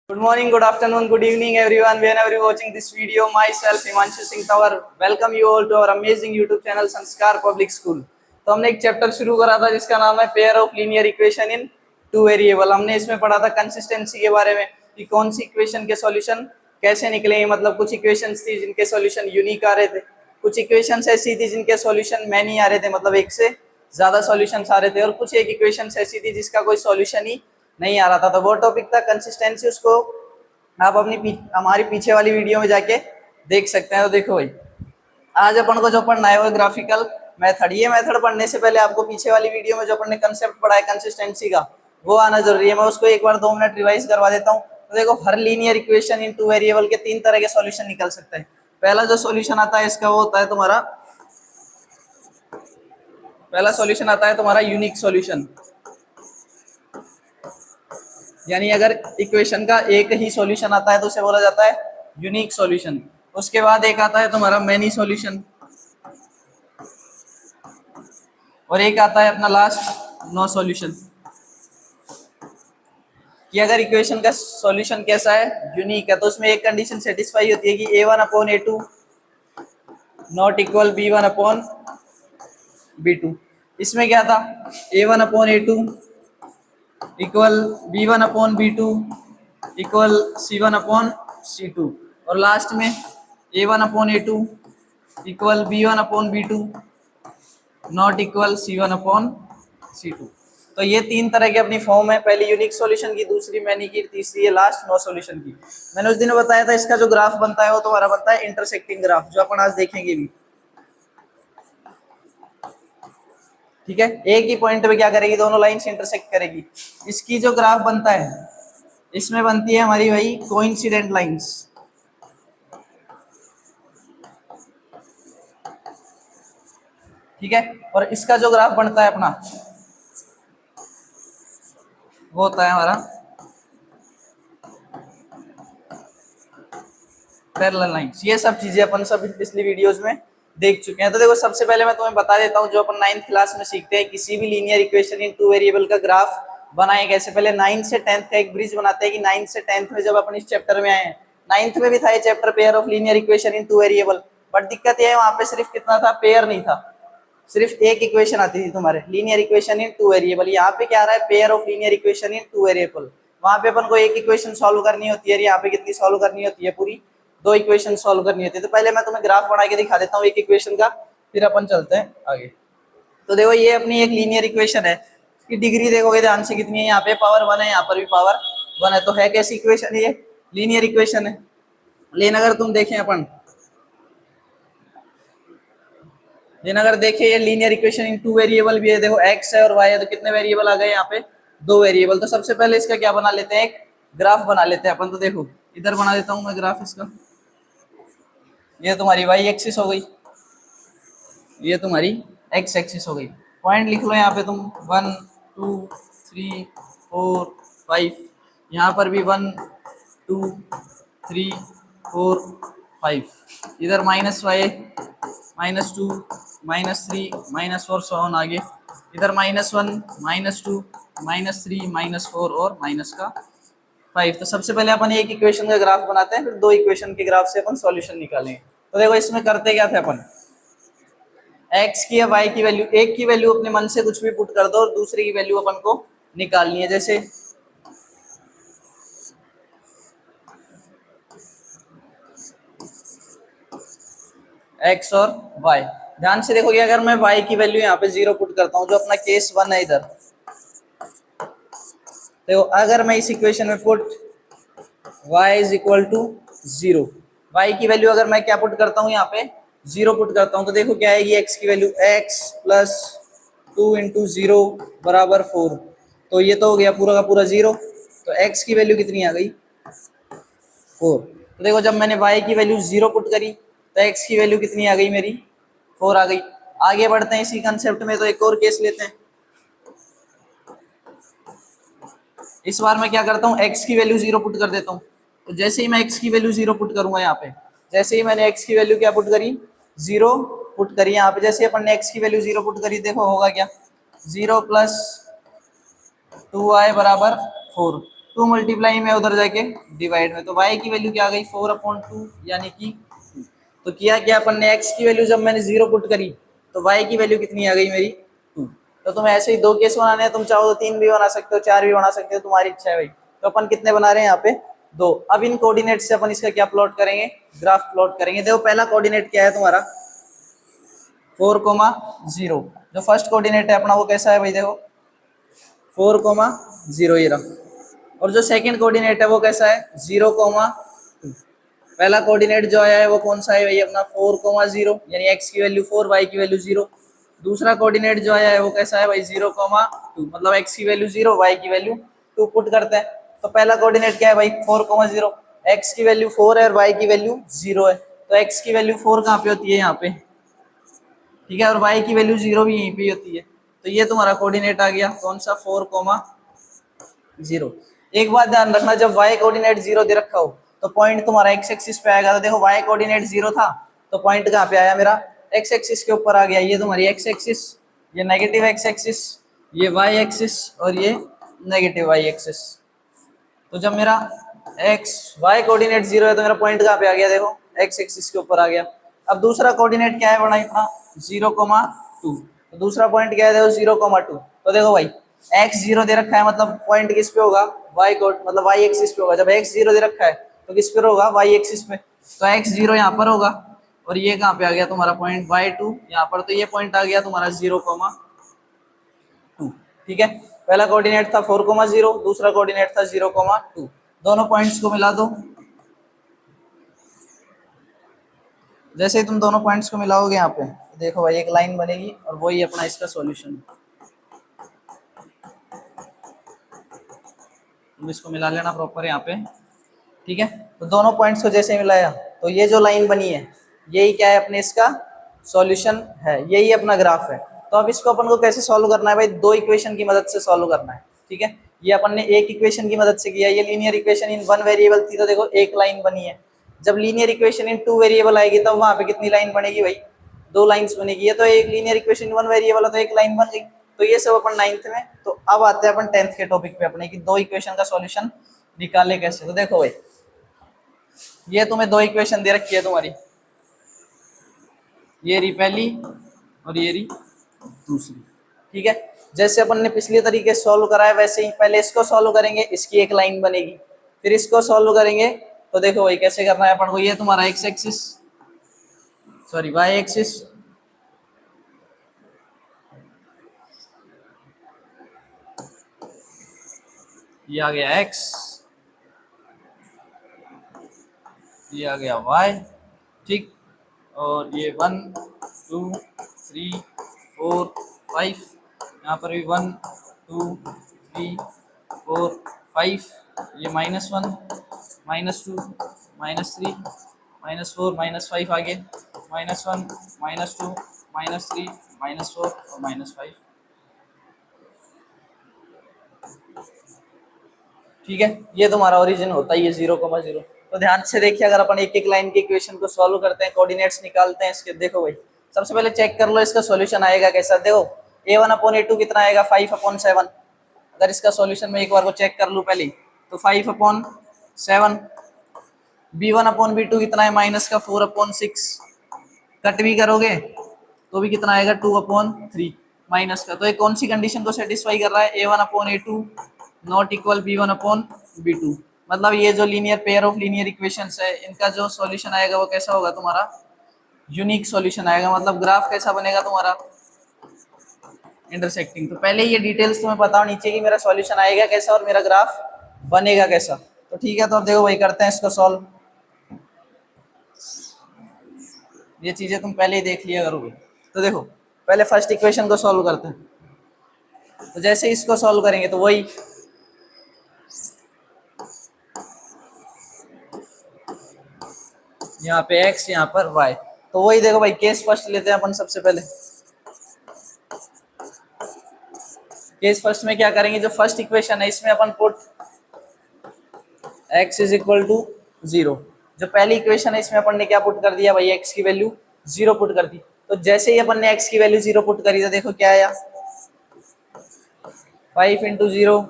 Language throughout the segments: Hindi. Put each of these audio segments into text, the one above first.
Good morning, good afternoon, good evening, everyone. Whenever you're watching this video, myself Himanshu Singh Tawar welcome you all to our amazing YouTube channel संस्कार पब्लिक स्कूल। तो हमने एक चैप्टर शुरू करा था जिसका नाम है pair of linear equation in two variable. हमने इसमें पढ़ा था कंसिस्टेंसी के बारे में कि कौन सी इक्वेशन के सॉल्यूशन कैसे निकलेंगे। मतलब कुछ इक्वेशंस थी जिनके सॉल्यूशन यूनिक आ रहे थे, कुछ इक्वेशंस ऐसी थी जिनके सॉल्यूशन मैनी आ रहे थे, मतलब एक से ज्यादा सॉल्यूशंस आ रहे थे, और कुछ एक इक्वेशंस ऐसी थी जिसका कोई सॉल्यूशन ही नहीं आ रहा था। तो वो टॉपिक था कंसिस्टेंसी। उसको आप अपनी हमारी पीछे वाली वीडियो में जाके देख सकते हैं। तो देखो भाई, आज अपन को जो पढ़ना है वो ग्राफिकल मेथड। ये मेथड पढ़ने से पहले आपको पीछे वाली वीडियो में जो अपन ने कंसेप्ट पढ़ा है कंसिस्टेंसी का, वो आना जरूरी है। मैं उसको एक बार 2 मिनट रिवाइज करवा देता हूँ। तो देखो, हर linear equation in two variable के 3 तरह के सॉल्यूशन निकल सकते हैं। पहला जो सॉल्यूशन आता है इसका वो होता है तुम्हारा, पहला सॉल्यूशन आता है तुम्हारा यूनिक सॉल्यूशन, यानी अगर इक्वेशन का एक ही सॉल्यूशन आता है तो उसे बोला जाता है यूनिक सॉल्यूशन। उसके बाद एक आता है तुम्हारा मैनी सॉल्यूशन, और एक आता है अपना लास्ट नो सॉल्यूशन। कि अगर इक्वेशन का सॉल्यूशन कैसा है, यूनिक है, तो उसमें एक कंडीशन सेटिस्फाई होती है कि a1/a2 नॉट इक्वल b1/b2। इसमें क्या था, a1/a2 equal b1/b2 equal c1/c2, और लास्ट में a1/a2 equal b1/b2 not equal c1/c2। तो ये 3 तरह की अपनी फॉर्म है, पहली यूनिक सॉल्यूशन की, दूसरी मैनी की, तीसरी है लास्ट नो सॉल्यूशन की। मैंने उस दिन बताया था इसका जो ग्राफ बनता है वो तुम्हारा बनता है इंटरसेक्टिंग ग्राफ, जो अपन आज देखेंगे भी। ठीक है, एक ही पॉइंट पे क्या करेगी, दोनों लाइंस इंटरसेक्ट करेगी। इसकी जो ग्राफ बनता है इसमें बनती है हमारी वही कोइंसिडेंट लाइंस। ठीक है, और इसका जो ग्राफ बनता है अपना वो होता है हमारा पैरेलल लाइंस। ये सब चीजें अपन सब पिछली वीडियोस में देख चुके हैं। तो देखो, सबसे पहले मैं तुम्हें बता देता हूँ जो अपन 9th क्लास में सीखते हैं, किसी भी linear equation in two variable का ग्राफ बनाए कैसे। पहले 9th से 10th का एक ब्रिज बनाते हैं कि 9th से 10th में जब अपन इस चैप्टर में आए हैं, 9th में भी था ये chapter pair of linear equation in two variable, but दिक्कत ये है वहां पे सिर्फ कितना था, पेयर नहीं था, सिर्फ एक इक्वेशन आती थी तुम्हारे linear equation in two variable. यहाँ पे क्या आ रहा है, pair of linear equation in two variable. वहां पे अपन को एक इक्वेशन सॉल्व करनी होती है, यहाँ पे कितनी सॉल्व करनी होती है, पूरी 2 इक्वेशन सॉल्व करनी होती है। तो पहले मैं तुम्हें ग्राफ बना के दिखा देता हूँ एक इक्वेशन का, फिर अपन चलते हैं आगे। तो देखो, ये अपनी एक लीनियर इक्वेशन है, इसकी डिग्री देखोगे ध्यान से कितनी है, यहाँ पे पावर 1 है, यहाँ पर भी पावर 1 है। तो है कैसी इक्वेशन, ये लीनियर इक्वेशन है। लेकिन अगर तुम देखें अपन, लेकिन अगर देखें ये linear equation in two variable भी है। देखो, x है और y है, तो कितने वेरिएबल आ गए यहाँ पे, 2 वेरिएबल। तो सबसे पहले इसका क्या बना लेते हैं, एक ग्राफ बना लेते हैं अपन। तो देखो, इधर बना देता हूँ मैं ग्राफ इसका। ये तुम्हारी y एक्सिस हो गई, ये तुम्हारी x एक्सिस हो गई। पॉइंट लिख लो यहाँ पे तुम, 1 2 3 4 5, यहाँ पर भी 1 2 3 4 5, इधर -y -2 -3 -4 सॉन आगे, इधर -1 -2 -3 -4 और -5। तो सबसे पहले अपन एक इक्वेशन का ग्राफ बनाते हैं, फिर 2 इक्वेशन के ग्राफ से अपन सॉल्यूशन निकालेंगे। तो देखो, इसमें करते क्या थे अपन, x की या y की वैल्यू, एक की वैल्यू अपने मन से कुछ भी पुट कर दो और दूसरे की वैल्यू अपन को निकालनी है। जैसे x और y, ध्यान से देखोगे, अगर मैं y की वैल्यू यहाँ पे 0 पुट करता हूँ, जो अपना केस 1 है इधर, तो अगर मैं इस इक्वेशन में put y is equal to 0, y की वैल्यू अगर मैं क्या पुट करता हूँ, यहाँ पे 0 पुट करता हूँ, तो देखो क्या आएगी, x की वैल्यू x प्लस 2 इंटू 0 बराबर 4। तो ये तो हो गया पूरा का पूरा 0, तो x की वैल्यू कितनी आ गई, 4। तो देखो, जब मैंने y की वैल्यू 0 पुट करी तो x की वैल्यू कितनी आ गई मेरी, 4 आ गई। आगे बढ़ते हैं इसी कंसेप्ट में, तो एक और केस लेते हैं। इस बार मैं क्या करता हूँ, x की वैल्यू 0 पुट कर देता हूँ। तो जैसे ही मैं x की वैल्यू 0 पुट करूंगा यहाँ पे, जैसे ही मैंने x की वैल्यू क्या पुट करी, 0 पुट करी यहाँ पे, जैसे अपन ने x की वैल्यू 0 पुट करी, देखो होगा क्या, 0 प्लस 2y बराबर 4। 2 मल्टीप्लाई में उधर जाके डिवाइड में, तो y की वैल्यू क्या आ गई 4/2 यानी कि 2। तो किया क्या अपन ने, x की वैल्यू जब मैंने 0 पुट करी तो y की वैल्यू कितनी आ गई मेरी 2। तो तुम्हें ऐसे ही 2 केस बनाने हैं, तुम चाहो तो 3 भी बना सकते हो, 4 भी बना सकते हो, तुम्हारी इच्छा है भाई। तो अपन कितने बना रहे हैं यहाँ पे 2। अब इन कोऑर्डिनेट से अपन इसका क्या प्लॉट करेंगे, ग्राफ प्लॉट करेंगे। देखो पहला कोऑर्डिनेट क्या है तुम्हारा 4,0। जो फर्स्ट कोऑर्डिनेट है अपना वो कैसा है भाई, देखो 4,0 ये रहा। और जो सेकंड कोऑर्डिनेट है वो कैसा है 0,2। पहला कोऑर्डिनेट जो आया है वो कौन सा है भाई अपना 4,0 यानी x की वैल्यू 4 y की वैल्यू 0। दूसरा कोऑर्डिनेट जो आया है वो कैसा है भाई 0,2 मतलब x की वैल्यू 0 y की वैल्यू 2 पुट करते हैं। तो पहला कोऑर्डिनेट क्या है भाई 4,0, x की वैल्यू 4 है और y की वैल्यू 0 है, तो x की वैल्यू 4 कहाँ पे होती है यहाँ पे, ठीक है, और y की वैल्यू 0 भी यहीं पे होती है। तो ये तुम्हारा कोऑर्डिनेट आ गया कौन सा 4,0। एक बात ध्यान रखना, जब y कोऑर्डिनेट 0 दे रखा हो तो पॉइंट तुम्हारा x एक्सिस पे आएगा। तो देखो y कोऑर्डिनेट 0 था तो पॉइंट कहाँ पे आया मेरा x एक्सिस के ऊपर आ गया। ये तुम्हारी x एक्सिस, ये नेगेटिव x एक्सिस, ये y एक्सिस और ये नेगेटिव y एक्सिस। तो जब मेरा x y कोऑर्डिनेट 0 है तो मेरा पॉइंट कहाँ पे आ गया, देखो x एक्सिस के ऊपर आ गया। अब दूसरा कोऑर्डिनेट क्या है बड़ा इतना 0,2, तो दूसरा पॉइंट क्या है देखो 0,2। तो देखो भाई x 0 दे रखा है मतलब पॉइंट किस पे होगा y को मतलब y एक्सिस पे होगा। जब x 0 दे रखा है तो किस पे होगा y एक्सिस पे, तो x 0 यहाँ पर होगा और ये कहाँ पे आ गया तुम्हारा पॉइंट y2 यहाँ पर। तो ये पॉइंट आ गया तुम्हारा 0,2, ठीक है। पहला कोऑर्डिनेट था 4,0, दूसरा कोऑर्डिनेट था 0,2। दोनों पॉइंट्स को मिला दो। जैसे ही तुम दोनों पॉइंट्स को मिलाओगे यहाँ पे देखो भाई एक लाइन बनेगी और वही अपना इसका सॉल्यूशन। तुम इसको मिला लेना प्रॉपर यहाँ पे, ठीक है। तो दोनों पॉइंट्स को जैसे मिलाया तो ये जो लाइन बनी है यही क्या है अपने इसका सॉल्यूशन है, यही अपना ग्राफ है। तो अब इसको अपन को कैसे सॉल्व करना है भाई, दो इक्वेशन की मदद से सॉल्व करना है, ठीक है। ये अपन ने एक इक्वेशन की मदद से किया, ये लीनियर इक्वेशन इन 1 वेरिएबल थी तो देखो एक लाइन बनी है। जब लीनियर इक्वेशन इन 2 वेरिएबल आएगी तब वहां पे कितनी लाइन बनेगी भाई, 2 लाइन्स बनेगी। ये तो एक लीनियर इक्वेशन इन 1 वेरिएबल है तो एक लाइन बन गई। तो ये सब अपन 9th में। तो अब आते हैं अपन 10th के टॉपिक पे अपने कि दो इक्वेशन का सॉल्यूशन निकाले कैसे। तो देखो भाई ये तुम्हें दो इक्वेशन दे रखी है तुम्हारी, ये रही पहली और ये रही दूसरी, ठीक है। जैसे अपन ने पिछले तरीके से सॉल्व कराया वैसे ही पहले इसको सॉल्व करेंगे, इसकी एक लाइन बनेगी, फिर इसको सॉल्व करेंगे। तो देखो भाई कैसे करना है अपन को, ये तुम्हारा x axis sorry y axis, ये आ गया x, ये आ गया y, ठीक। और ये 1 2 3 4 5, यहाँ पर भी 1 2 3 4 5, ये -1 -2 -3 -4 -5 आगे -1 -2 -3 -4 और -5, ठीक है। ये तुम्हारा ओरिजिन होता है ये 0,0। तो ध्यान से देखिए अगर अपन एक एक लाइन की इक्वेशन को सॉल्व करते हैं, कोऑर्डिनेट्स निकालते हैं इसके, देखो भाई सबसे पहले चेक कर लो इसका सॉल्यूशन आएगा कैसा। देखो a1/a2 कितना आएगा 5/7। अगर इसका सॉल्यूशन में एक बार को चेक कर लूँ पहले तो 5/7। b1/b2 कितना है -4/6। कट भी करोगे तो भी कितना आएगा 2/3 माइनस का। तो ये कौन सी कंडीशन को सेटिस्फाई कर रहा है, a1/a2 नॉट इक्वल b1/b2। मतलब ये जो linear pair of linear equations है इनका जो सॉल्यूशन आएगा वो कैसा होगा तुम्हारा यूनिक सॉल्यूशन आएगा। मतलब ग्राफ कैसा बनेगा तुम्हारा इंटरसेक्टिंग। तो पहले ये डिटेल्स तुम्हें पता हो नीचे की मेरा सॉल्यूशन आएगा कैसा और मेरा ग्राफ बनेगा कैसा। तो ठीक है, तो अब देखो वही करते हैं इसको सॉल्व। ये चीजें तुम पहले ही देख लिया करोगे। तो देखो पहले फर्स्ट इक्वेशन को सॉल्व करते हैं। तो जैसे इसको सॉल्व करेंगे तो वही यहाँ पे x यहाँ पर y। तो वही देखो भाई केस फर्स्ट लेते हैं अपन सबसे पहले। केस फर्स्ट में क्या करेंगे, जो फर्स्ट इक्वेशन है इसमें अपन put x is equal to 0। जो पहली इक्वेशन है इसमें अपन ने क्या पुट कर दिया भाई, x की वैल्यू 0 पुट कर दी। तो जैसे ही अपन ने x की वैल्यू 0 पुट करी तो देखो क्या आया 5 × 0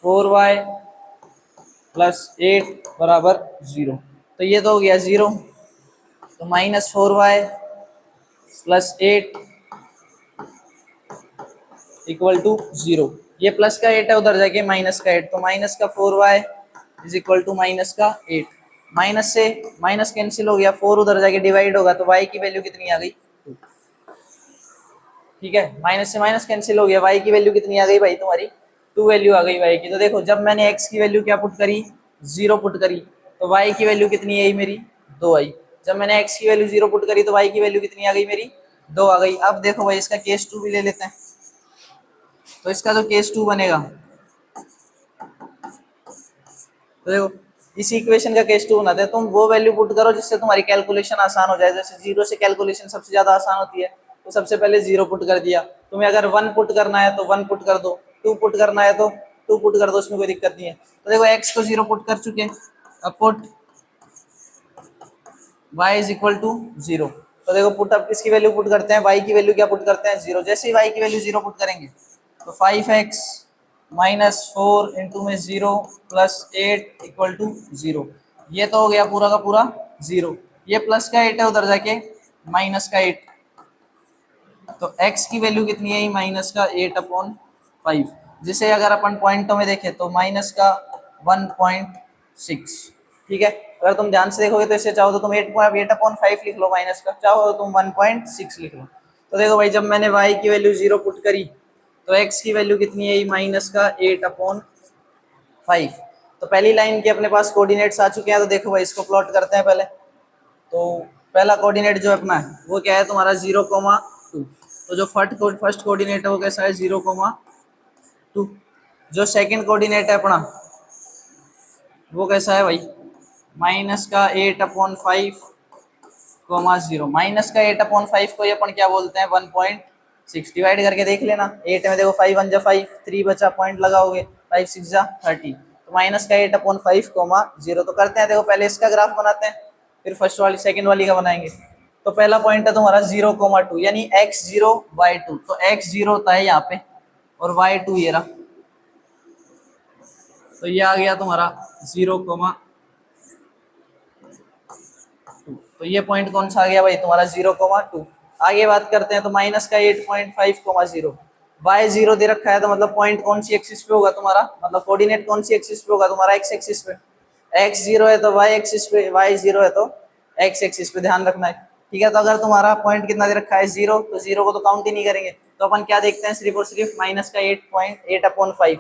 4y प्लस 8 बराबर 0। तो ये तो हो गया 0। तो -4y प्लस 8 इक्वल टू 0। ये प्लस का 8 है, उधर जाके माइनस का 8, तो माइनस का 4y is equal to minus का 8। माइनस से माइनस कैंसिल हो गया, 4 उधर जाके डिवाइड होगा, तो y की वैल्यू कितनी आ गई? 2। ठीक है, माइनस से माइनस कैंसिल हो गया, y की वैल्यू कितनी आ गई भाई तुम्हारी? 2 वैल्यू आ गई y की। तो देखो जब मैंने x की वैल्यू क्या पुट करी? 0 पुट करी, तो y की वैल्यू कितनी आई मेरी? 2 आई। जब मैंने x की वैल्यू 0 पुट करी तो y की वैल्यू कितनी आ गई मेरी? 2 आ गई। अब देखो भाई इसका केस 2 भी ले लेते हैं। तो इसका जो केस 2 बनेगा, तो देखो इसी इक्वेशन का केस 2 बनाते हैं। तुम वो वैल्यू पुट करो जिससे तुम्हारी कैलकुलेशन आसान हो जाए। जैसे 0 से कैलकुलेशन सबसे ज्यादा आसान होती है, तो सबसे पहले 0 पुट कर दिया। तुम्हें अगर 1 पुट करना है तो 1 पुट कर दो, 2 पुट करना है तो 2 पुट कर दो, उसमें कोई दिक्कत नहीं है। तो देखो x को 0 पुट कर चुके हैं, अब put y is equal to 0। तो देखो पुट अब किसकी वैल्यू पुट करते हैं? y की वैल्यू क्या पुट करते हैं? 0। जैसे ही y की वैल्यू 0 पुट करेंगे तो 5x -4 इंटू में 0 प्लस 8 इक्वल टू 0। ये तो हो गया पूरा का पूरा 0। ये प्लस का 8 है, उधर जाके माइनस का 8, तो x की वैल्यू कितनी है? माइनस का 8/5, जिसे अगर अपन पॉइंटों में देखें तो माइनस का 1.6। ठीक है, अगर तुम ध्यान से देखोगे तो इससे चाहो तो तुम 8/5 लिख लो, माइनस का चाहो तो तुम 1.6 लिख लो। तो देखो भाई जब मैंने y की वैल्यू 0 पुट करी तो x की वैल्यू कितनी है? माइनस का 8/5। तो पहली लाइन के अपने पास कोऑर्डिनेट्स आ चुके हैं। तो देखो भाई इसको प्लॉट करते हैं पहले। तो पहला कोऑर्डिनेट जो अपना है वो क्या है तुम्हारा? 0,2। तो जो फर्स्ट कोऑर्डिनेट है वो कैसा है? 0,2। जो सेकंड कोऑर्डिनेट है अपना वो कैसा है भाई? माइनस का 8/5, 0। माइनस का 8/5 को ये अपन क्या बोलते हैं? 1.6। डिवाइड करके देख लेना, 8 में देखो 5 1 जा 5, 3 बचा, पॉइंट लगाओगे, 5 6 जा 30। तो माइनस का 8/5, 0 तो करते हैं। देखो पहले इसका ग्राफ बनाते हैं, फिर फर्स्ट वाली सेकंड वाली का बनाएंगे। तो पहला पॉइंट है तुम्हारा 0,2, यानी x0 y2। तो x0 होता है यहाँ पे और y2 ये रहा। तो ये आ गया तुम्हारा 0,2। तो ये पॉइंट कौन सा आ गया भाई तुम्हारा? 0,2। आगे बात करते हैं तो माइनस का 8.5, 0। y0 दे रखा है, तो मतलब पॉइंट कौन सी एक्सिस पे होगा तुम्हारा? मतलब कोऑर्डिनेट कौन सी एक्सिस पे होगा तुम्हारा? x एक्सिस पे। x0 है तो y एक्सिस पे, y0 है तो x एक्सिस पे, ध्यान रखना है। ठीक है, तो अगर तुम्हारा पॉइंट कितना दे रखा है? 0, तो 0 को तो काउंट ही नहीं करेंगे। तो अपन क्या देखते हैं? सिर्फ और सिर्फ माइनस का 8.8/5।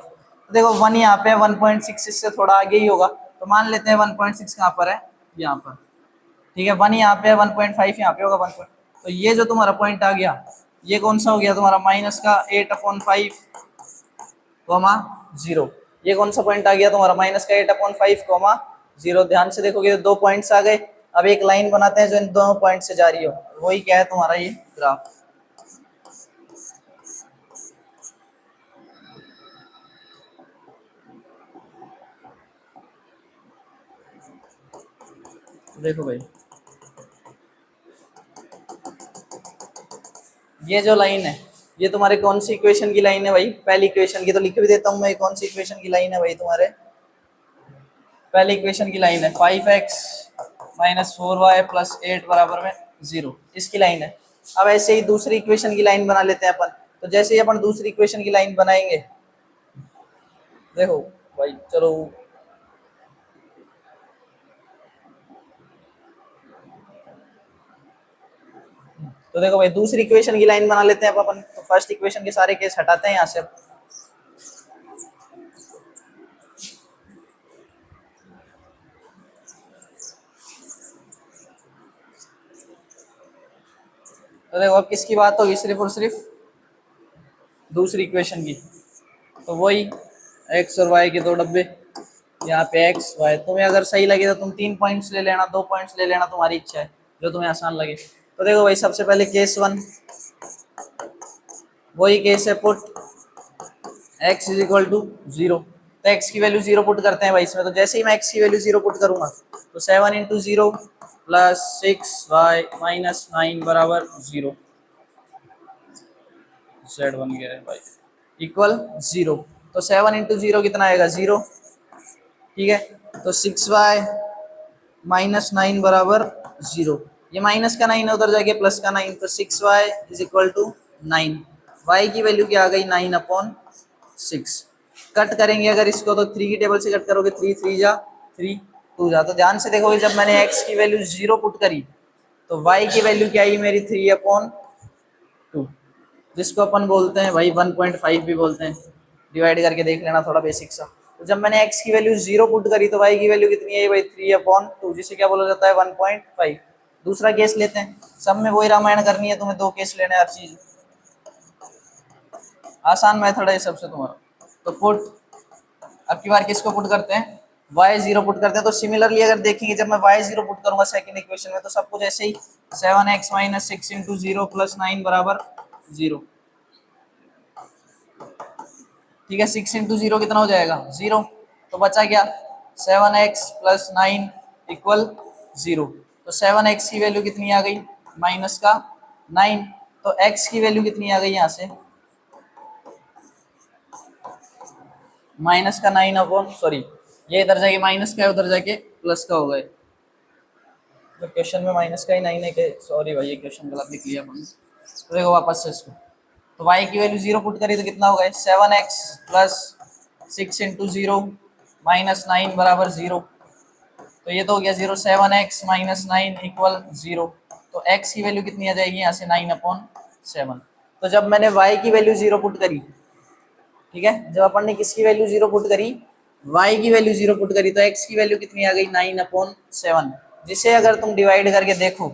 तो देखो 1 यहाँ पे 1.6 इससे थोड़ा आगे ही होगा, तो मान लेते हैं 1.6 कहाँ पर है? यहाँ पर। ठीक है, 1 यहाँ पे है, 1.5 यहाँ पे होगा, 1 तो ये जो तुम्हारा पॉइंट आ गया ये कौन सा हो गया तुम्हारा? माइनस का 8/5, 0। ये कौन सा पॉइंट आ गया तुम्हारा? माइनस का 8/5, 0। ध्यान से देखोगे तो 2 पॉइंट्स आ गए। अब एक लाइन बनाते हैं जो इन दोनों पॉइंट से जा रही हो, वही क्या है तुम्हारा? ये ग्राफ। देखो भाई ये जो लाइन है ये तुम्हारे कौन सी इक्वेशन की लाइन है भाई? पहली इक्वेशन की। तो लिख भी देता हूँ मैं, कौन सी इक्वेशन की लाइन है भाई तुम्हारे? पहली इक्वेशन की लाइन है 5x -4y प्लस 8 बराबर में 0, इसकी लाइन है। अब ऐसे ही दूसरी इक्वेशन की लाइन बना लेते हैं अपन। तो जैसे ही अपन दूसरी इक्वेशन की लाइन बनाएंगे, देखो भाई चलो, तो देखो भाई दूसरी इक्वेशन की लाइन बना लेते हैं अपन। तो फर्स्ट इक्वेशन के सारे केस हटाते हैं यहाँ से। तो देखो अब किसकी बात होगी? सिर्फ और सिर्फ दूसरी इक्वेशन की। तो वही एक्स और वाई के 2 डब्बे, यहाँ पे एक्स वाई। तुम्हें अगर सही लगे तो तुम 3 पॉइंट्स ले लेना, 2 पॉइंट्स ले लेना, तुम्हारी इच्छा है, जो तुम्हें आसान लगे। तो देखो भाई सबसे पहले केस 1, वही केस है, put x is equal to 0। तो x की वैल्यू 0 पुट करते हैं भाई इसमें। तो जैसे ही मैं x की वैल्यू 0 पुट करूंगा तो 7 इंटू 0 प्लस 6y माइनस 9 बराबर 0। z बन गया है भाई इक्वल 0। तो 7 इंटू 0 कितना आएगा 0, ठीक है। तो 6y माइनस 9 बराबर 0। ये माइनस का 9 उधर जाके प्लस का 9, तो 6y is equal to 9। y की वैल्यू क्या आ गई 9/6। कट करेंगे अगर इसको तो 3 की टेबल से कट करोगे, 3 3 जा 3 2 जा। तो ध्यान से देखोगे जब मैंने x की वैल्यू 0 पुट करी तो y की वैल्यू क्या आई मेरी 3/2, जिसको अपन बोलते हैं भाई 1.5 भी बोलते हैं। डिवाइड करके देख लेना थोड़ा बेसिक सा। तो जब मैंने x की वैल्यू 0 पुट करी तो y की वैल्यू कितनी है भाई 3/2, जिसे क्या बोला जाता है 1.5। दूसरा केस लेते हैं, सब में वही रामायण करनी है तुम्हें, 2 केस लेने हर चीज, आसान मेथड है सबसे तुम्हारा। तो पुट, अब की बार किसको पुट करते हैं y0 पुट करते हैं। तो सिमिलरली अगर देखेंगे जब मैं y0 पुट करूंगा सेकंड इक्वेशन में तो सब कुछ ऐसे ही 7x माइनस 6 इंटू 0 प्लस 9 बराबर 0, ठीक है। 6 इंटू 0 कितना हो जाएगा 0, तो बचा क्या 7x प्लस 9 इक्वल 0। तो 7x की वैल्यू कितनी आ गई माइनस का 9, तो x की वैल्यू कितनी आ गई यहाँ से माइनस का 9 अपॉन, सॉरी ये इधर जाके माइनस का है उधर जाके प्लस का हो गए। तो क्वेश्चन में माइनस का ही 9 है कि, सॉरी भाई ये क्वेश्चन गलत लिख लिया अपन। तो देखो वापस से इसको, तो y की वैल्यू 0 पुट करी तो कितना हो गया 7x प्लस 6 इंटू 0 माइनस 9 बराबर 0। तो ये तो हो गया 0, 7x माइनस 9 इक्वल 0। तो x की वैल्यू कितनी आ जाएगी यहाँ से 9/7। तो जब मैंने y की वैल्यू 0 पुट करी, ठीक है, जब अपन ने किसकी वैल्यू 0 पुट करी y की वैल्यू 0 पुट करी तो x की वैल्यू कितनी आ गई 9/7, जिसे अगर तुम डिवाइड करके देखो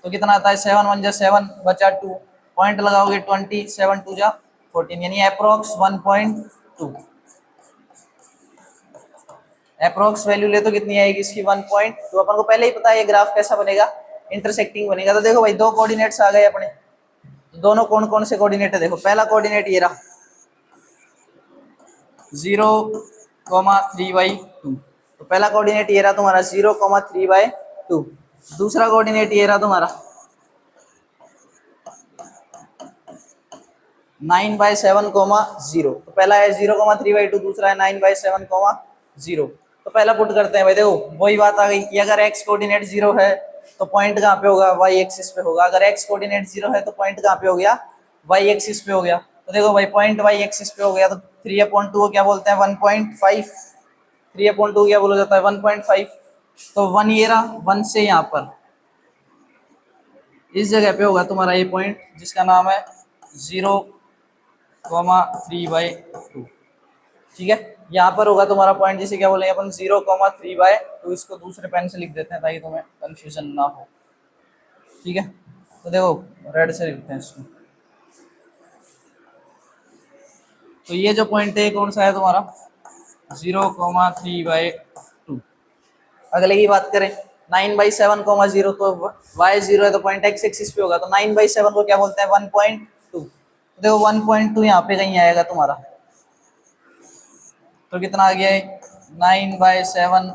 तो कितना आता है 7 1 जा 7 बचा 2, पॉइंट लगाओगे 20, 7 2 जा 14, यानी अप्रोक्स 1.2। अप्रोक्स वैल्यू ले तो कितनी आएगी इसकी 1. तो अपन को पहले ही पता है ये ग्राफ कैसा बनेगा, इंटरसेक्टिंग बनेगा। तो देखो भाई दो कोऑर्डिनेट्स आ गए अपने, तो दोनों कौन कौन से कोऑर्डिनेट है देखो। पहला कोऑर्डिनेट ये रहा 0,3/2, तो पहला कोऑर्डिनेट ये रहा तुम्हारा 0,3/2। दूसरा कोऑर्डिनेट ये रहा तुम्हारा 9/7, तो पहला है 0,3/2, दूसरा है 9/7, 0। तो पहला पुट करते हैं भाई, देखो वही बात आ गई कि अगर x कोऑर्डिनेट 0 है तो पॉइंट कहाँ पे होगा y एक्सिस पे होगा, अगर x कोऑर्डिनेट 0 है तो पॉइंट कहाँ पे हो गया y एक्सिस पे हो गया। तो देखो भाई पॉइंट y एक्सिस पे हो गया तो 3/2 को क्या बोलते हैं 1.5, 3/2 क्या बोला जाता है 1.5। तो 1 ये रहा, 1 से यहाँ पर इस जगह पे होगा तुम्हारा ये पॉइंट जिसका नाम है 0,3/2, ठीक है। यहाँ पर होगा तुम्हारा पॉइंट जिसे क्या बोलेंगे अपन 0,3/2। इसको दूसरे पेन से लिख देते हैं ताकि तुम्हें कंफ्यूजन ना हो, ठीक है। तो देखो रेड से लिखते हैं इसको। तो ये जो पॉइंट है कौन सा है तुम्हारा 0,3/2। अगले की बात करें 9/7, तो y0 है तो पॉइंट x एक्सिस पे होगा, तो 9/7 को क्या बोलते हैं 1.2। तो देखो 1.2 यहाँ पे कहीं आएगा तुम्हारा, तो कितना आ गया है 9/7,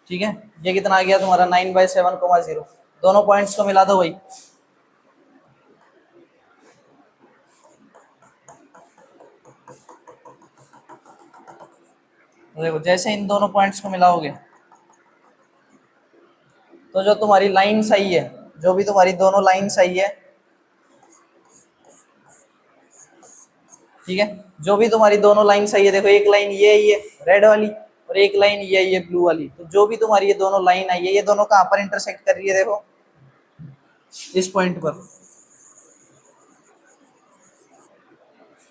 ठीक है। ये कितना आ गया तुम्हारा 9/7, दोनों पॉइंट्स को मिला दो भाई। तो देखो जैसे इन दोनों पॉइंट्स को मिलाओगे तो जो तुम्हारी लाइन सही है, जो भी तुम्हारी दोनों लाइन सही है, ठीक है, जो भी तुम्हारी दोनों लाइन सही है, देखो एक लाइन ये है रेड वाली और एक लाइन ये है ब्लू वाली, तो जो भी तुम्हारी ये दोनों लाइन आई है ये दोनों कहाँ पर इंटरसेक्ट कर रही है देखो इस पॉइंट पर।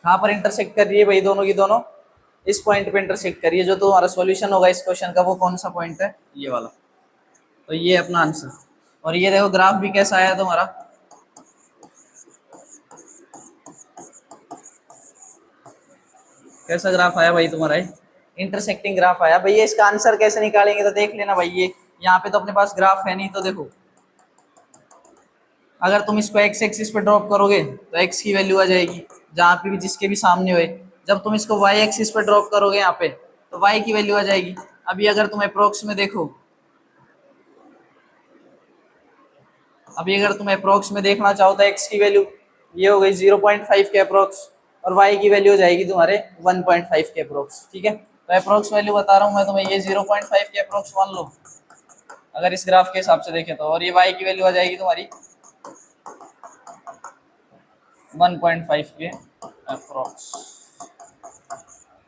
कहाँ पर इंटरसेक्ट कर रही है भाई दोनों की दोनों इस पॉइंट पे इंटरसेक्ट कर रही है। जो तुम्हारा सॉल्यूशन होगा इस क्वेश्चन का वो कौन सा पॉइंट है ये वाला। तो ये अपना आंसर। और ये देखो ग्राफ भी कैसा आया तुम्हारा, कैसा ग्राफ आया भाई तुम्हारा, इंटरसेक्टिंग ग्राफ आया। भैया इसका आंसर कैसे निकालेंगे तो देख लेना भाई, ये यहाँ पे तो अपने पास ग्राफ है नहीं, तो देखो अगर तुम इसको x एक्सिस पे ड्रॉप करोगे तो x की वैल्यू आ जाएगी जहाँ पे भी जिसके भी सामने हुए। जब तुम इसको y एक्सिस पे ड्रॉप करोगे यहाँ पे तो y की वैल्यू आ जाएगी। अभी अगर तुम अप्रोक्स में देखो, अभी अगर तुम अप्रोक्स में देखना चाहो तो x की वैल्यू ये हो गई 0.5 के अप्रोक्स, और y की वैल्यू हो जाएगी तुम्हारे 1.5 के अप्रोक्स। ठीक है, तो अप्रोक्स वैल्यू बता रहा हूँ मैं तुम्हें, ये 0.5 के अप्रोक्स मान लो अगर इस ग्राफ के हिसाब से देखें तो, और ये y की वैल्यू आ जाएगी तुम्हारी 1.5 के अप्रोक्स।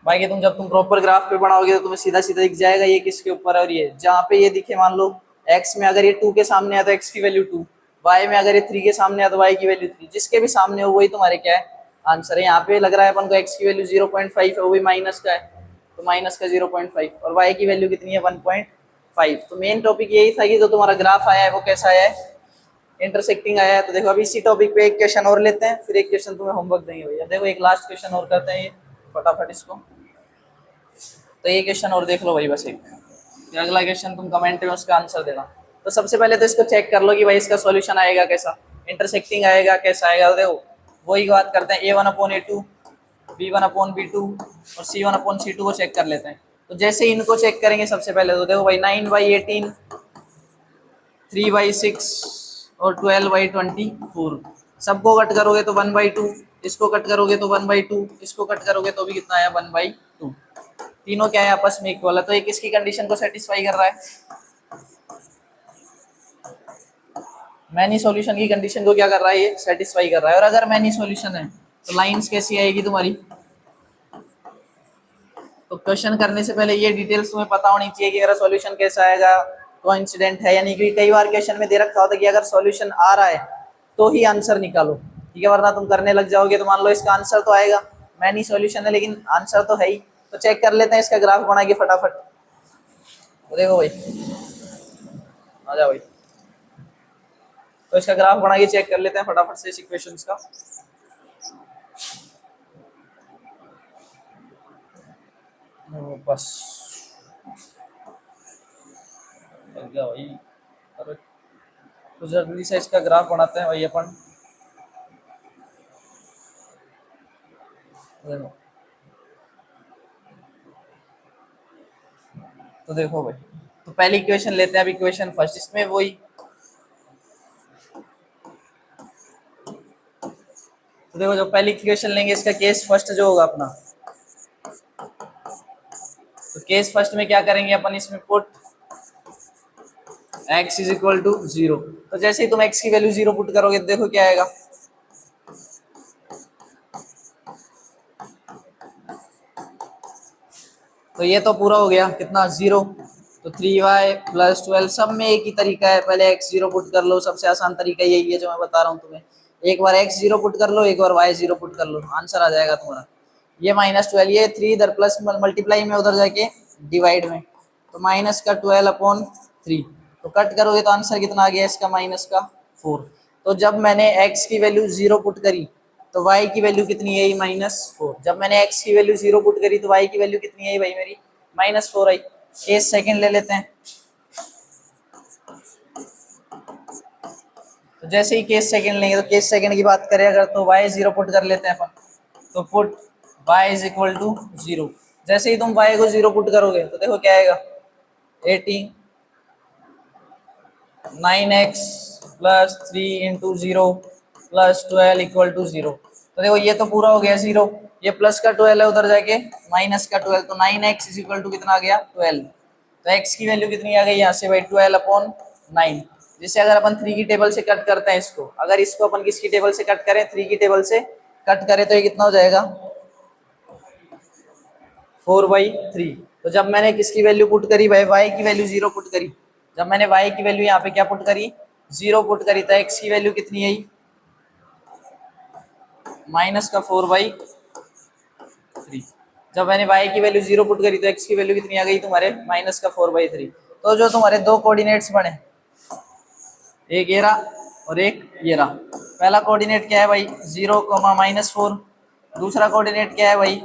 बाकी तुम प्रॉपर ग्राफ पे बनाओगे तो तुम्हें सीधा सीधा दिख जाएगा ये किसके ऊपर है, और ये जहाँ पे ये दिखे मान लो x में अगर ये 2 के सामने है तो x की वैल्यू 2, y में अगर ये 3 के सामने है तो y की वैल्यू 3, जिसके भी सामने हो वही तुम्हारे क्या है आंसर है। यहाँ पे लग रहा है अपन को x की वैल्यू 0.5 है, वो भी माइनस का है, तो माइनस का 0.5, और y की वैल्यू कितनी है 1.5। तो मेन टॉपिक यही था कि जो तुम्हारा ग्राफ आया है वो कैसा आया है, इंटरसेक्टिंग आया है। तो देखो अभी इसी टॉपिक पे एक क्वेश्चन और लेते हैं, फिर एक क्वेश्चन तुम्हें होमवर्क देंगे भैया। देखो एक लास्ट क्वेश्चन और करते हैं ये फटाफट इसको, तो ये क्वेश्चन और देख लो भाई बस एक, ये अगला क्वेश्चन तुम कमेंट में उसका आंसर देना। तो सबसे पहले तो इसको चेक कर लो कि भाई इसका सॉल्यूशन आएगा कैसा, इंटरसेक्टिंग आएगा कैसा आएगा। तो देखो वही बात करते हैं, a1/a2, b1/b2 और c1/c2 को चेक कर लेते हैं। तो जैसे इनको चेक करेंगे सबसे पहले तो देखो भाई 9/18, 3/6 और 12/24, सबको कट करोगे तो 1/2, इसको कट करोगे तो 1/2, इसको कट करोगे तो भी कितना आया 1/2। तीनों क्या है आपस में इक्वल है, तो ये किसकी कंडीशन को सेटिस्फाई कर रहा है, मैनी सॉल्यूशन की कंडीशन को क्या कर रहा है ये सेटिस्फाई कर रहा है। और अगर मैनी सॉल्यूशन है तो लाइंस कैसी आएगी तुम्हारी, तो क्वेश्चन करने से पहले ये डिटेल्स तुम्हें पता होनी चाहिए कि अगर सॉल्यूशन कैसा आएगा, कोइंसिडेंट है, यानी कि कई बार क्वेश्चन में दे रखा होता है कि अगर सॉल्यूशन आ रहा है तो ही आंसर निकालो, ठीक है, वरना तुम करने लग जाओगे तो मान लो इसका आंसर तो आएगा, मैनी सॉल्यूशन है लेकिन आंसर तो है ही। तो चेक कर लेते हैं इसका ग्राफ बना के फटाफट। तो देखो भाई आ जाओ भाई, तो इसका ग्राफ बना के चेक कर लेते हैं फटाफट से इस इक्वेशंस का। बस लग गया भाई, अरे तो जल्दी से इसका ग्राफ बनाते हैं भाई अपन। देखो तो देखो भाई, तो पहली इक्वेशन लेते हैं, अब इक्वेशन फर्स्ट, इसमें वही, तो देखो जो पहली इक्वेशन लेंगे इसका केस फर्स्ट जो होगा अपना, तो केस फर्स्ट में क्या करेंगे अपन, इसमें put x is equal to 0। तो जैसे ही तुम x की वैल्यू 0 पुट करोगे तो देखो क्या आएगा, तो ये तो पूरा हो गया कितना 0, तो 3y प्लस 12, सब में एक ही तरीका है, पहले x 0 पुट कर लो, सबसे आसान तरीका यही है जो मैं बता रहा हूँ तुम्हें, एक बार x 0 पुट कर लो, एक बार y 0 पुट कर लो, आंसर आ जाएगा तुम्हारा। ये -12, ये 3 इधर प्लस मल्टीप्लाई में उधर जाके डिवाइड में, तो माइनस का 12/3, तो कट करोगे तो आंसर कितना आ गया इसका -4। तो जब मैंने x की वैल्यू 0 पुट करी तो y की वैल्यू कितनी है -4, जब मैंने x की वैल्यू 0 पुट करी तो y की वैल्यू कितनी है भाई मेरी -4 आई। केस सेकंड ले लेते हैं, तो जैसे ही केस सेकंड लेंगे, तो केस सेकंड की बात करें अगर तो y 0 पुट कर लेते हैं अपन, तो put y is equal to 0। जैसे ही तुम y को 0 पुट करोगे तो देखो क्या आएगा, 18 9x plus 3 into 0 plus 12 equal to 0। तो देखो ये तो पूरा हो गया 0, ये प्लस का 12 है उधर जाके माइनस का 12, तो 9x इज इक्वल टू कितना आ गया 12। तो x की वैल्यू कितनी आ गई यहाँ से भाई 12/9। जिसे अगर अपन 3 की टेबल से कट करते हैं इसको, अगर इसको अपन किसकी टेबल से कट करें, 3 की टेबल से कट करें तो ये कितना हो जाएगा 4/3। तो जब मैंने किसकी वैल्यू पुट करी भाई, y की वैल्यू 0 पुट करी, जब मैंने y की वैल्यू यहाँ पे क्या पुट करी 0 पुट करी, तो x की वैल्यू कितनी आई माइनस का 4/3। जब मैंने y की वैल्यू 0 पुट करी तो x की वैल्यू कितनी आ गई तुम्हारे माइनस का 4/3। तो जो तुम्हारे दो कोऑर्डिनेट्स बने, एक ये रहा और एक ये रहा, पहला कोऑर्डिनेट क्या है भाई 0, -4, दूसरा कोऑर्डिनेट क्या है भाई,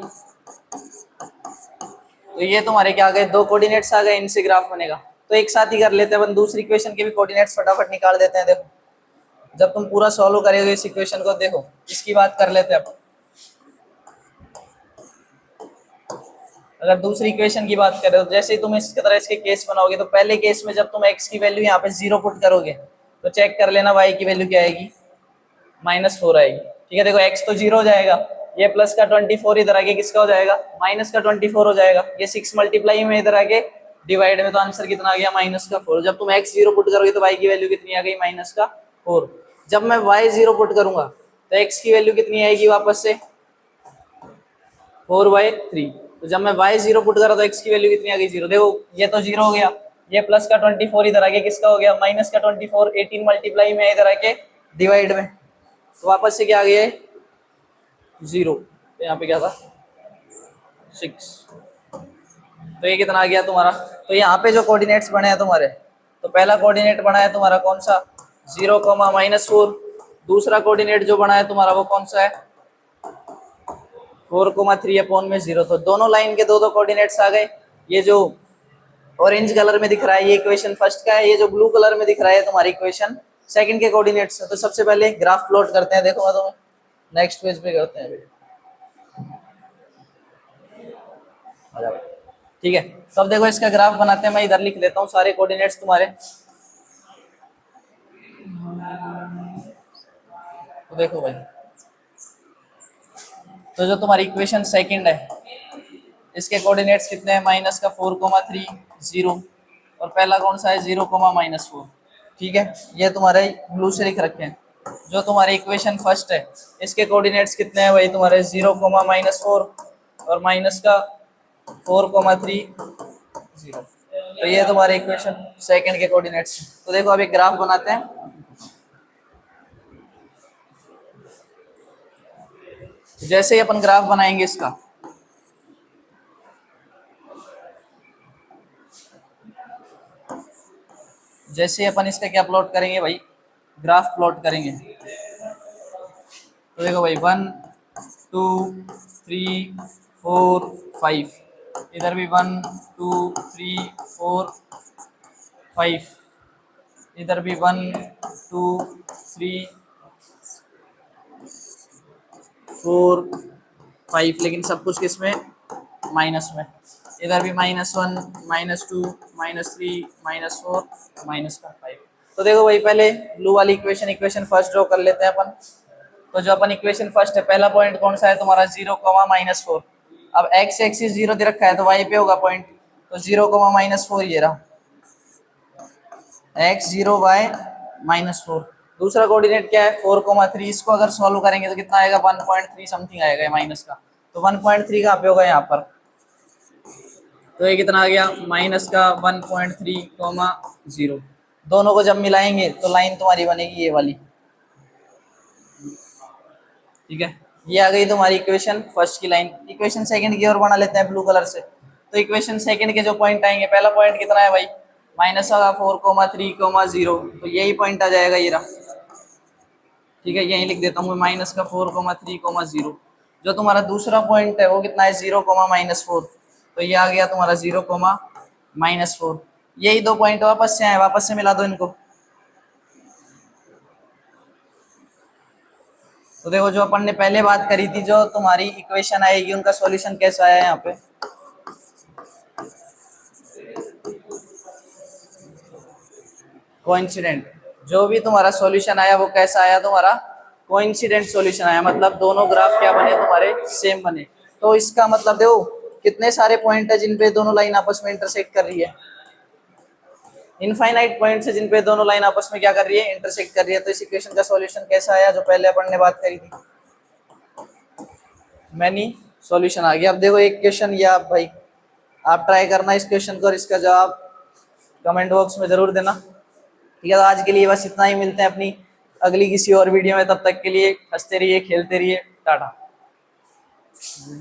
तो ये तुम्हारे क्या आ गए, दो कोऑर्डिनेट्स आ गए, इनसे ग्राफ बनेगा। तो एक साथ ही कर लेते हैं अपन, दूसरी इक्वेशन के भी कोऑर्डिनेट्स फटाफट निकाल देते हैं। देखो जब तुम पूरा सॉल्व करोगे इस इक्वेशन को, देखो इसकी बात कर लेते हैं अब। अगर दूसरी इक्वेशन की बात करें तो जैसे ही तुम इस तरह इसके केस बनाओगे, तो पहले केस में जब तुम x की वैल्यू यहाँ पे 0 पुट करोगे तो चेक कर लेना y की वैल्यू क्या आएगी -4 आएगी। ठीक है, देखो x तो 0 हो जाएगा, ये प्लस का 24 इधर आके किसका हो जाएगा, माइनस का 24 हो जाएगा। ये 6 मल्टीप्लाई में इधर आके डिवाइड में, तो आंसर कितना आ गया, माइनस का 4। जब तुम x 0 पुट करोगे तो y की वैल्यू कितनी आ गई, माइनस का 4। जब मैं y 0 पुट करूंगा तो x की वैल्यू कितनी आएगी वापस से, 4/3। तो जब मैं y 0 पुट करा तो x की वैल्यू कितनी आ गई, 0। देखो ये तो 0 हो गया, ये प्लस का 24 इधर आके किसका हो गया, माइनस का 24। 18 मल्टीप्लाई में इधर आके डिवाइड में, तो वापस से क्या आ गया, 0। तो यहाँ पे क्या था, 6। तो ये कितना आ गया तुम्हारा। तो यहाँ पे जो कोऑर्डिनेट्स बने हैं तुम्हारे, तो पहला कोऑर्डिनेट बना है तुम्हारा कौन सा, 0,-4। दूसरा कोऑर्डिनेट जो बना है तुम्हारा वो कौन सा है, 4,3/0। तो दोनों लाइन के दो दो कोऑर्डिनेट्स आ गए। ये जो ऑरेंज कलर में दिख रहा है ये इक्वेशन फर्स्ट का है, ये जो ब्लू कलर में दिख रहा है तुम्हारी इक्वेशन सेकंड के कोऑर्डिनेट्स है। तो सबसे पहले ग्राफ प्लॉट करते हैं, देखो मैं तुम्हें नेक्स्ट पेज पे करते हैं, ठीक है। तो अब देखो इसका ग्राफ बनाते हैं, मैं इधर लिख देता हूँ सारे कोऑर्डिनेट्स तुम्हारे। तो देखो भाई, तो जो तुम्हारी इक्वेशन सेकंड है इसके कोऑर्डिनेट्स कितने हैं, माइनस का 4,3 0, और पहला कौन सा है, 0,-4। ठीक है, ये तुम्हारे ब्लू से लिख रखे हैं। जो तुम्हारी इक्वेशन फर्स्ट है इसके कोऑर्डिनेट्स कितने हैं भाई, तुम्हारे 0,-4 और माइनस का 4,3 0। तो ये तुम्हारे इक्वेशन सेकंड के कोऑर्डिनेट्स। तो देखो अब एक ग्राफ बनाते हैं। जैसे ही अपन ग्राफ बनाएंगे इसका, जैसे अपन इसका क्या प्लॉट करेंगे भाई, ग्राफ प्लॉट करेंगे। तो देखो भाई 1 2 3 4 5, इधर भी 1 2 3 4 5, इधर भी 1 2 3 4 5, लेकिन सब कुछ किसमें, माइनस में। इधर भी -1 -2 -3 -4 -5। तो देखो भाई पहले ब्लू वाली इक्वेशन फर्स्ट ड्रॉ कर लेते हैं अपन। तो जो अपन इक्वेशन फर्स्ट है, पहला पॉइंट कौन सा है तुम्हारा, 0,-4। अब x एक्सिस 0 दे रखा है तो y पे होगा पॉइंट, तो 0,-4 ये रहा, x 0 y -4। दूसरा कोऑर्डिनेट क्या है, 4,3। इसको अगर सॉल्व करेंगे तो कितना आएगा, 1.3 समथिंग आएगा माइनस का। तो 1.3 कहाँ पे होगा, यहाँ पर। तो ये कितना आ गया, माइनस का 1.3, 0। दोनों को जब मिलाएंगे तो लाइन तुम्हारी बनेगी ये वाली, ठीक है। ये आ गई तुम्हारी इक्वेशन फर्स्ट की लाइन। इक्वेशन सेकंड की ओर बना लेते हैं ब्लू कलर से। तो इक्वेशन सेकंड के जो पॉइंट आएंगे, पहला पॉइंट कितना है भाई, -4,3, 0। तो यही पॉइंट आ जाएगा, ये रहा, ठीक है। यही लिख देता हूँ मैं, -4,3, 0। जो तुम्हारा दूसरा पॉइंट है वो कितना है, 0,-4। तो ये आ गया तुम्हारा 0,-4। यही दो पॉइंट वापस से आए, वापस से मिला दो इनको। तो देखो जो अपन ने पहले बात करी थी, जो तुम्हारी इक्वेशन आएगी उनका सॉल्यूशन कैसा आया है यहाँ पे, कोइंसिडेंट। जो भी तुम्हारा सॉल्यूशन आया वो कैसा आया, तुम्हारा कोइंसिडेंट सॉल्यूशन आया, मतलब दोनों ग्राफ क्या बने तुम्हारे, सेम बने। तो इसका मतलब देखो कितने सारे पॉइंट है जिन पे दोनों लाइन आपस में इंटरसेक्ट कर रही है, इनफाइनाइट पॉइंट्स है जिन पे दोनों लाइन आपस में क्या कर रही है, इंटरसेक्ट कर रही है। तो इस इक्वेशन का सॉल्यूशन कैसा आया, जो पहले अपन ने बात करी थी, मैनी सॉल्यूशन आ गया। अब देखो एक क्वेश्चन, या भाई आप ट्राई करना इस क्वेश्चन को और इसका जवाब कमेंट बॉक्स में जरूर देना, ठीक है। तो आज के लिए बस इतना ही, मिलते हैं अपनी अगली किसी और वीडियो में। तब तक के लिए हंसते रहिए, खेलते रहिए, टाटा।